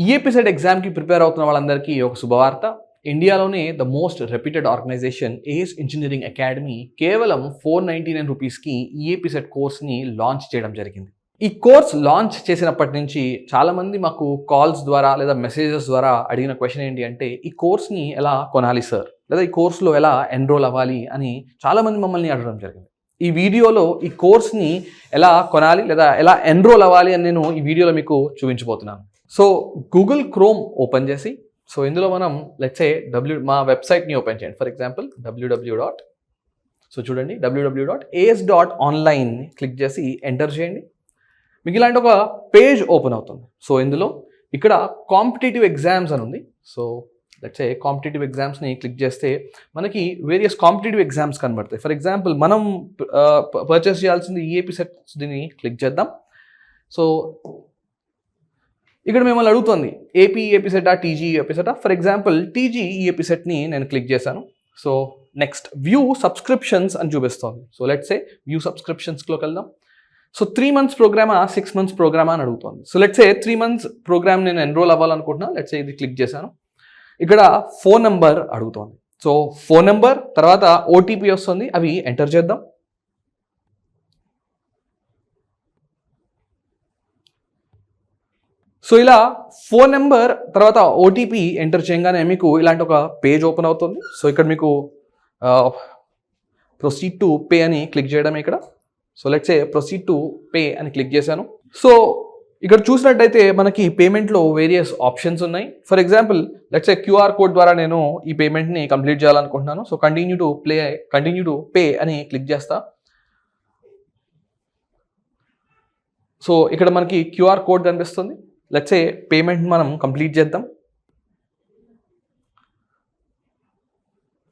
EAP set ఎగ్జామ్కి prepare అవుతున్న వాళ్ళందరికీ ఒక శుభవార్త. ఇండియాలోనే the most reputed organisation ACE Engineering Academy కేవలం 499 రూపీస్కి ఈఏపీ సెట్ కోర్స్ని లాంచ్ చేయడం జరిగింది. ఈ కోర్స్ లాంచ్ చేసినప్పటి నుంచి చాలామంది మాకు కాల్స్ ద్వారా లేదా మెసేజెస్ ద్వారా అడిగిన క్వశ్చన్ ఏంటి అంటే, ఈ కోర్స్ని ఎలా కొనాలి సార్, లేదా ఈ కోర్సులో ఎలా ఎన్రోల్ అవ్వాలి అని చాలామంది మమ్మల్ని అడగడం జరిగింది. ఈ వీడియోలో ఈ కోర్స్ని ఎలా కొనాలి లేదా ఎలా ఎన్రోల్ అవ్వాలి అని నేను ఈ వీడియోలో మీకు చూపించబోతున్నాను. సో గూగుల్ క్రోమ్ ఓపెన్ చేసి, సో ఇందులో మనం లెట్స్ సే మా వెబ్సైట్ని ఓపెన్ చేయండి. ఫర్ ఎగ్జాంపుల్ www.as.online క్లిక్ చేసి ఎంటర్ చేయండి. మీకు ఇలాంటి ఒక పేజ్ ఓపెన్ అవుతుంది. సో ఇందులో ఇక్కడ కాంపిటేటివ్ ఎగ్జామ్స్ అని ఉంది. సో లెట్స్ సే కాంపిటేటివ్ ఎగ్జామ్స్ని క్లిక్ చేస్తే మనకి వేరియస్ కాంపిటేటివ్ ఎగ్జామ్స్ కనబడతాయి. ఫర్ ఎగ్జాంపుల్ మనం పర్చేస్ చేయాల్సింది ఈఏపీ సెట్, దీన్ని క్లిక్ చేద్దాం. సో ఇక్కడ మిమ్మల్ని అడుగుతుంది ఏపీ ఈఏపీ సెటా, టీజీ ఈఏపీ సెటా. ఫర్ ఎగ్జాంపుల్ టీజీ ఈఏపీ సెట్ని నేను క్లిక్ చేశాను. సో నెక్స్ట్ వ్యూ సబ్స్క్రిప్షన్స్ అని చూపిస్తుంది. సో లెట్స్ సే వ్యూ సబ్స్క్రిప్షన్స్లోకి వెళ్దాం. సో 3 months ప్రోగ్రామా 6 months ప్రోగ్రామా అని అడుగుతుంది. So let's say 3 months programme నేను ఎన్రోల్ అవ్వాలనుకుంటున్నా. లెట్స్ సే ఇది క్లిక్ చేశాను. ఇక్కడ ఫోన్ నెంబర్ అడుగుతుంది. సో ఫోన్ నెంబర్ తర్వాత ఓటీపీ వస్తుంది, అవి ఎంటర్ చేద్దాం. సో ఇలా ఫోన్ నెంబర్ తర్వాత ఓటీపీ ఎంటర్ చేయగానే మీకు ఇలాంటి ఒక పేజ్ ఓపెన్ అవుతుంది. సో ఇక్కడ మీకు ప్రొసీడ్ టు పే అని క్లిక్ చేయడం ఇక్కడ. So let's say proceed to pay అని క్లిక్ చేశాను. సో ఇక్కడ చూసినట్టయితే మనకి పేమెంట్లో వేరియస్ ఆప్షన్స్ ఉన్నాయి. For example let's say QR code ద్వారా నేను ఈ పేమెంట్ని కంప్లీట్ చేయాలనుకుంటున్నాను. సో కంటిన్యూ టు పే అని క్లిక్ చేస్తా. సో ఇక్కడ మనకి క్యూఆర్ కోడ్ కనిపిస్తుంది. లెట్స్ సే పేమెంట్ మనం కంప్లీట్ చేద్దాం.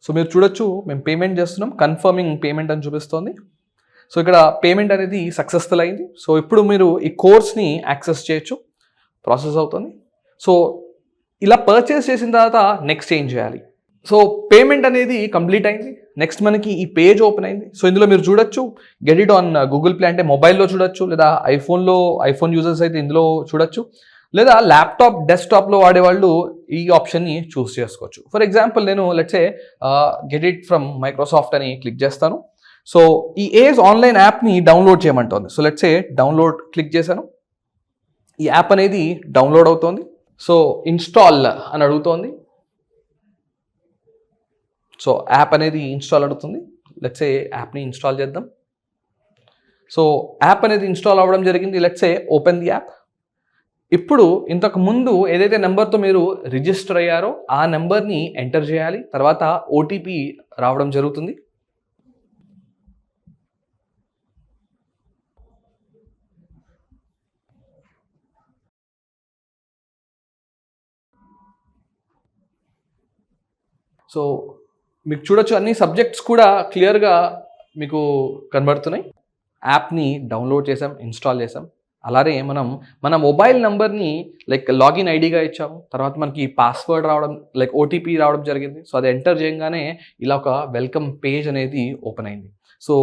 సో మీరు చూడొచ్చు మేము పేమెంట్ చేస్తున్నాం, కన్ఫర్మింగ్ పేమెంట్ అని చూపిస్తుంది. సో ఇక్కడ పేమెంట్ అనేది సక్సెస్ఫుల్ అయింది. సో ఇప్పుడు మీరు ఈ కోర్స్ని యాక్సెస్ చేయొచ్చు, ప్రాసెస్ అవుతుంది. సో ఇలా పర్చేస్ చేసిన తర్వాత నెక్స్ట్ ఏం చేయాలి? సో పేమెంట్ అనేది కంప్లీట్ అయింది. నెక్స్ట్ మనకి ఈ పేజ్ ఓపెన్ అయింది. సో ఇందులో మీరు చూడొచ్చు get it on Google play, అంటే మొబైల్లో చూడొచ్చు, లేదా ఐఫోన్ యూజర్స్ అయితే ఇందులో చూడొచ్చు, లేదా ల్యాప్టాప్ డెస్క్టాప్లో వాడేవాళ్ళు ఈ ఆప్షన్ని చూస్ చేసుకోవచ్చు. ఫర్ ఎగ్జాంపుల్ నేను let's say get it from Microsoft అని క్లిక్ చేస్తాను. సో ఈ ఏస్ ఆన్లైన్ యాప్ని డౌన్లోడ్ చేయమంటుంది. So let's say download click చేశాను. ఈ యాప్ అనేది డౌన్లోడ్ అవుతోంది. సో ఇన్స్టాల్ అని అడుగుతోంది. సో యాప్ అనేది ఇన్స్టాల్ అడుగుతుంది. లెట్స్ సే యాప్ని ఇన్స్టాల్ చేద్దాం. సో యాప్ అనేది ఇన్స్టాల్ అవ్వడం జరిగింది. Let's say open the app. ఇప్పుడు ఇంతకు ముందు ఏదైతే నెంబర్తో మీరు రిజిస్టర్ అయ్యారో ఆ నెంబర్ని ఎంటర్ చేయాలి. తర్వాత ఓటీపీ రావడం జరుగుతుంది. సో మీకు చూడొచ్చు అన్ని సబ్జెక్ట్స్ కూడా క్లియర్గా మీకు కనబడుతున్నాయి. యాప్ని డౌన్లోడ్ చేసాం, ఇన్స్టాల్ చేసాం. అలానే మన మొబైల్ నెంబర్ని లైక్ లాగిన్ ఐడిగా ఇచ్చాము. తర్వాత మనకి పాస్వర్డ్ రావడం, లైక్ ఓటీపీ రావడం జరిగింది. సో అది ఎంటర్ చేయగానే ఇలా ఒక వెల్కమ్ పేజ్ అనేది ఓపెన్ అయింది. సో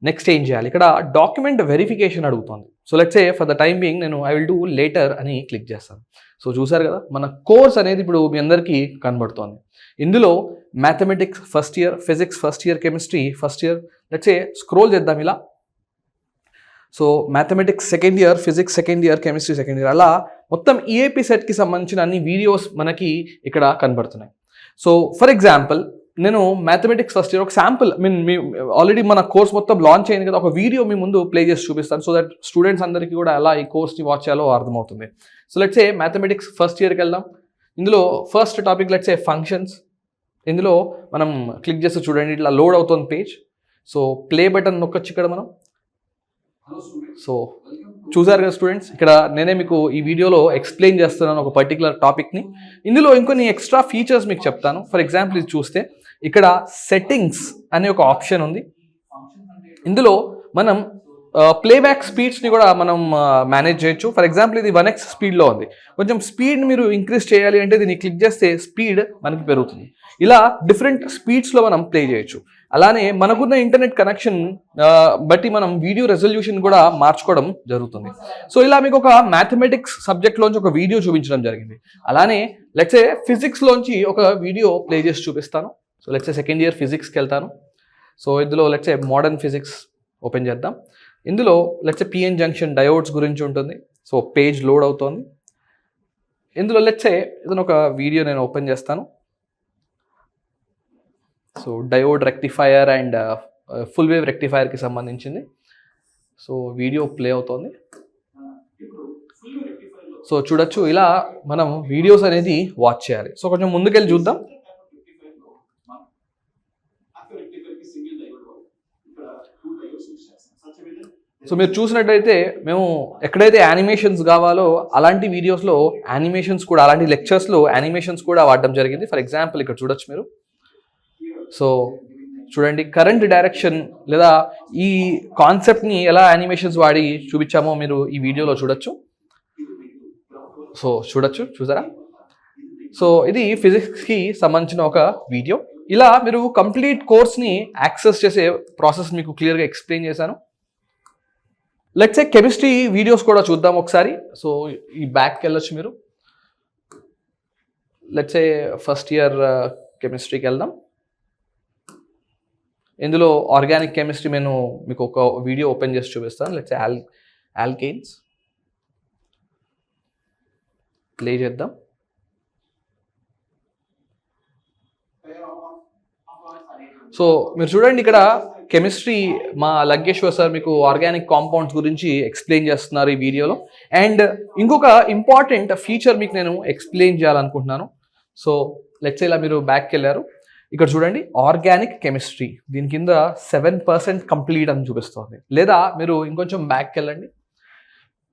నెక్స్ట్ ఏం చేయాలి? ఇక్కడ డాక్యుమెంట్ వెరిఫికేషన్ అడుగుతుంది. So let's say for the time being నేను ఐ విల్ డూ లేటర్ అని క్లిక్ చేస్తాను. సో చూసారు కదా మన కోర్స్ అనేది ఇప్పుడు మీ అందరికీ కనబడుతోంది. ఇందులో mathematics first year, physics first year, chemistry first year. Let's say scroll చేద్దాం ఇలా. So mathematics second year, physics second year, chemistry second year, అలా మొత్తం ఈఏపీ సెట్కి సంబంధించిన అన్ని వీడియోస్ మనకి ఇక్కడ కనబడుతున్నాయి. సో ఫర్ ఎగ్జాంపుల్ నేను మ్యాథమెటిక్స్ ఫస్ట్ ఇయర్ ఒక శాంపుల్ మీ ఆల్రెడీ మన కోర్స్ మొత్తం లాంచ్ అయింది కదా, ఒక వీడియో మీ ముందు ప్లే చేసి చూపిస్తాను. సో దట్ స్టూడెంట్స్ అందరికీ కూడా ఎలా ఈ కోర్స్ని వాచ్ చేయాలో అర్థమవుతుంది. So let's say mathematics first ఇయర్కి వెళ్దాం. ఇందులో first topic let's say functions. ఇందులో మనం క్లిక్ చేస్తే చూడండి ఇట్లా లోడ్ అవుతుంది పేజ్. సో ప్లే బటన్ నొక్కొచ్చు ఇక్కడ మనం. సో చూసారు కదా స్టూడెంట్స్, ఇక్కడ నేనే మీకు ఈ వీడియోలో ఎక్స్ప్లెయిన్ చేస్తున్నాను ఒక పర్టికులర్ టాపిక్ని. ఇందులో ఇంకొన్ని ఎక్స్ట్రా ఫీచర్స్ మీకు చెప్తాను. ఫర్ ఎగ్జాంపుల్ ఇది చూస్తే ఇక్కడ సెట్టింగ్స్ అనే ఒక ఆప్షన్ ఉంది. ఇందులో మనం ప్లేబ్యాక్ స్పీడ్స్ని కూడా మనం మేనేజ్ చేయొచ్చు. ఫర్ ఎగ్జాంపుల్ ఇది 1x స్పీడ్లో ఉంది. కొంచెం స్పీడ్ మీరు ఇంక్రీజ్ చేయాలి అంటే దీన్ని క్లిక్ చేస్తే స్పీడ్ మనకి పెరుగుతుంది. ఇలా డిఫరెంట్ స్పీడ్స్లో మనం ప్లే చేయొచ్చు. అలానే మనకున్న ఇంటర్నెట్ కనెక్షన్ బట్టి మనం వీడియో రెజల్యూషన్ కూడా మార్చుకోవడం జరుగుతుంది. సో ఇలా మీకు ఒక మ్యాథమెటిక్స్ సబ్జెక్ట్లోంచి ఒక వీడియో చూపించడం జరిగింది. అలానే లెట్సే ఫిజిక్స్లోంచి ఒక వీడియో ప్లే చేసి చూపిస్తాను. సో లెట్సే సెకండ్ ఇయర్ ఫిజిక్స్కి వెళ్తాను. సో ఇందులో లెట్సే మోడర్న్ ఫిజిక్స్ ఓపెన్ చేద్దాం. ఇందులో లెట్సే పిఎన్ జంక్షన్ డయోడ్స్ గురించి ఉంటుంది. సో పేజ్ లోడ్ అవుతోంది. ఇందులో లెట్సే ఏదైనా ఒక వీడియో నేను ఓపెన్ చేస్తాను. So diode rectifier and full wave రెక్టిఫైయర్కి సంబంధించింది. సో వీడియో ప్లే అవుతోంది. సో చూడొచ్చు, ఇలా మనం వీడియోస్ అనేది వాచ్ చేయాలి. సో కొంచెం ముందుకెళ్ళి చూద్దాం. సో మీరు చూసినట్టయితే మేము ఎక్కడైతే యానిమేషన్స్ కావాలో అలాంటి వీడియోస్లో యానిమేషన్స్ కూడా, అలాంటి లెక్చర్స్లో యానిమేషన్స్ కూడా వాడడం జరిగింది. ఫర్ ఎగ్జాంపుల్ ఇక్కడ చూడొచ్చు మీరు. సో చూడండి, కరెంట్ డైరెక్షన్ లేదా ఈ కాన్సెప్ట్ని ఎలా యానిమేషన్స్ వాడి చూపించామో మీరు ఈ వీడియోలో చూడొచ్చు. సో చూసారా? సో ఇది ఫిజిక్స్కి సంబంధించిన ఒక వీడియో. ఇలా మీరు కంప్లీట్ కోర్స్ని యాక్సెస్ చేసే ప్రాసెస్ మీకు క్లియర్గా ఎక్స్ప్లెయిన్ చేశాను. లెట్స్ ఏ కెమిస్ట్రీ వీడియోస్ కూడా చూద్దాం ఒకసారి. సో ఈ బ్యాక్కి వెళ్ళొచ్చు మీరు. లెట్స్ ఏ ఫస్ట్ ఇయర్ కెమిస్ట్రీకి వెళ్దాం. ఇందులో ఆర్గానిక్ కెమిస్ట్రీ నేను మీకు ఒక వీడియో ఓపెన్ చేసి చూపిస్తాను. లెట్స్ ఆల్కేన్స్ ప్లే చేద్దాం. సో మీరు చూడండి, ఇక్కడ కెమిస్ట్రీ మా లంకేశ్వర్ సార్ మీకు ఆర్గానిక్ కాంపౌండ్స్ గురించి ఎక్స్ప్లెయిన్ చేస్తున్నారు ఈ వీడియోలో. అండ్ ఇంకొక ఇంపార్టెంట్ ఫీచర్ మీకు నేను ఎక్స్ప్లెయిన్ చేయాలనుకుంటున్నాను. సో లెట్స్ ఇలా మీరు బ్యాక్కి వెళ్ళారు. ఇక్కడ చూడండి, ఆర్గానిక్ కెమిస్ట్రీ దీని కింద 7% కంప్లీట్ అని చూపిస్తుంది. లేదా మీరు ఇంకొంచెం బ్యాక్కి వెళ్ళండి.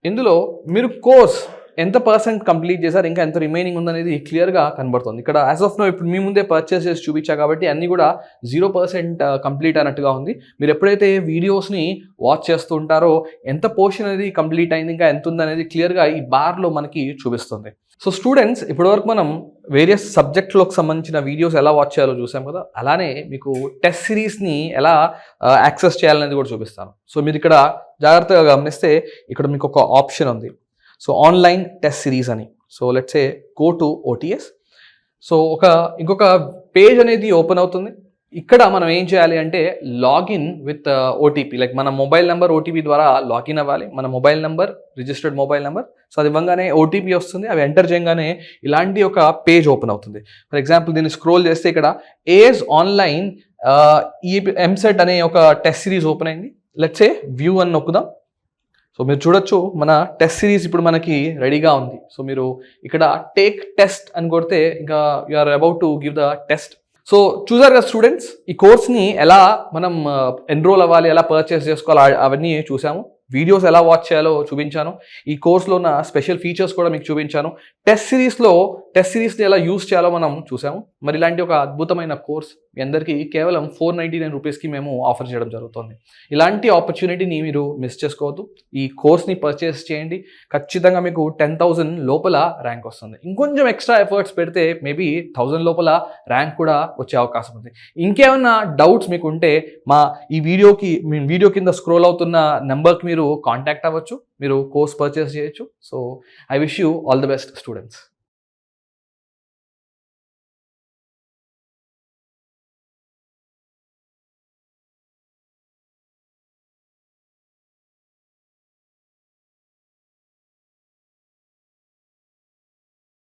ఇందులో మీరు కోర్స్ ఎంత పర్సెంట్ కంప్లీట్ చేశారు, ఇంకా ఎంత రిమైనింగ్ ఉందనేది క్లియర్గా కనబడుతుంది. ఇక్కడ యాజ్ ఆఫ్ నో ఇప్పుడు మీ ముందే పర్చేస్ చేసి చూపించా కాబట్టి అన్నీ కూడా 0% కంప్లీట్ అన్నట్టుగా ఉంది. మీరు ఎప్పుడైతే వీడియోస్ని వాచ్ చేస్తూ ఉంటారో ఎంత పోర్షన్ అనేది కంప్లీట్ అయింది, ఇంకా ఎంత ఉందనేది క్లియర్గా ఈ బార్లో మనకి చూపిస్తుంది. సో స్టూడెంట్స్, ఇప్పటివరకు మనం వేరియస్ సబ్జెక్ట్లకు సంబంధించిన వీడియోస్ ఎలా వాచ్ చేయాలో చూసాం కదా. అలానే మీకు టెస్ట్ సిరీస్ని ఎలా యాక్సెస్ చేయాలనేది కూడా చూపిస్తాను. సో మీరు ఇక్కడ జాగ్రత్తగా గమనిస్తే ఇక్కడ మీకు ఒక ఆప్షన్ ఉంది. సో ఆన్లైన్ టెస్ట్ సిరీస్ అని. So let's say go to OTS. So ఇంకొక పేజ్ అనేది ఓపెన్ అవుతుంది. ఇక్కడ మనం ఏం చేయాలి అంటే లాగిన్ విత్ OTP, లైక్ మన మొబైల్ నెంబర్ OTP ద్వారా లాగిన్ అవ్వాలి. మన mobile number, registered mobile number. So అది ఇవ్వగానే OTP వస్తుంది. అవి ఎంటర్ చేయగానే ఇలాంటి ఒక పేజ్ ఓపెన్ అవుతుంది. ఫర్ ఎగ్జాంపుల్ దీన్ని స్క్రోల్ చేస్తే ఇక్కడ ఏజ్ ఆన్లైన్ ఎంసెట్ అనే ఒక టెస్ట్ సిరీస్ ఓపెన్ అయింది. లెట్స్ సే వ్యూ అని నొక్కుదాం. సో మీరు చూడొచ్చు, మన టెస్ట్ సిరీస్ ఇప్పుడు మనకి రెడీగా ఉంది. సో మీరు ఇక్కడ టేక్ టెస్ట్ అని కొడితే ఇంకా you are about to give the test. So చూసారు కదా స్టూడెంట్స్, ఈ కోర్స్ని ఎలా మనం ఎన్రోల్ అవ్వాలి, ఎలా పర్చేస్ చేసుకోవాలి అవన్నీ చూసాము. వీడియోస్ ఎలా వాచ్ చేయాలో చూపించాను. ఈ కోర్స్లో ఉన్న స్పెషల్ ఫీచర్స్ కూడా మీకు చూపించాను. టెస్ట్ సిరీస్ని ఎలా యూస్ చేయాలో మనం చూసాము. మరి ఇలాంటి ఒక అద్భుతమైన కోర్స్ మీ అందరికీ కేవలం 499 రూపీస్కి మేము ఆఫర్ చేయడం జరుగుతుంది. ఇలాంటి ఆపర్చునిటీని మీరు మిస్ చేసుకోవద్దు. ఈ కోర్స్ని పర్చేస్ చేయండి. ఖచ్చితంగా మీకు 10,000 లోపల ర్యాంక్ వస్తుంది. ఇంకొంచెం ఎక్స్ట్రా ఎఫర్ట్స్ పెడితే మేబీ 1000 లోపల ర్యాంక్ కూడా వచ్చే అవకాశం ఉంది. ఇంకేమన్నా డౌట్స్ మీకు ఉంటే ఈ వీడియో కింద స్క్రోల్ అవుతున్న నెంబర్కి మీరు కాంటాక్ట్ అవ్వచ్చు. మీరు కోర్స్ పర్చేస్ చేయొచ్చు. So I wish you all the best students.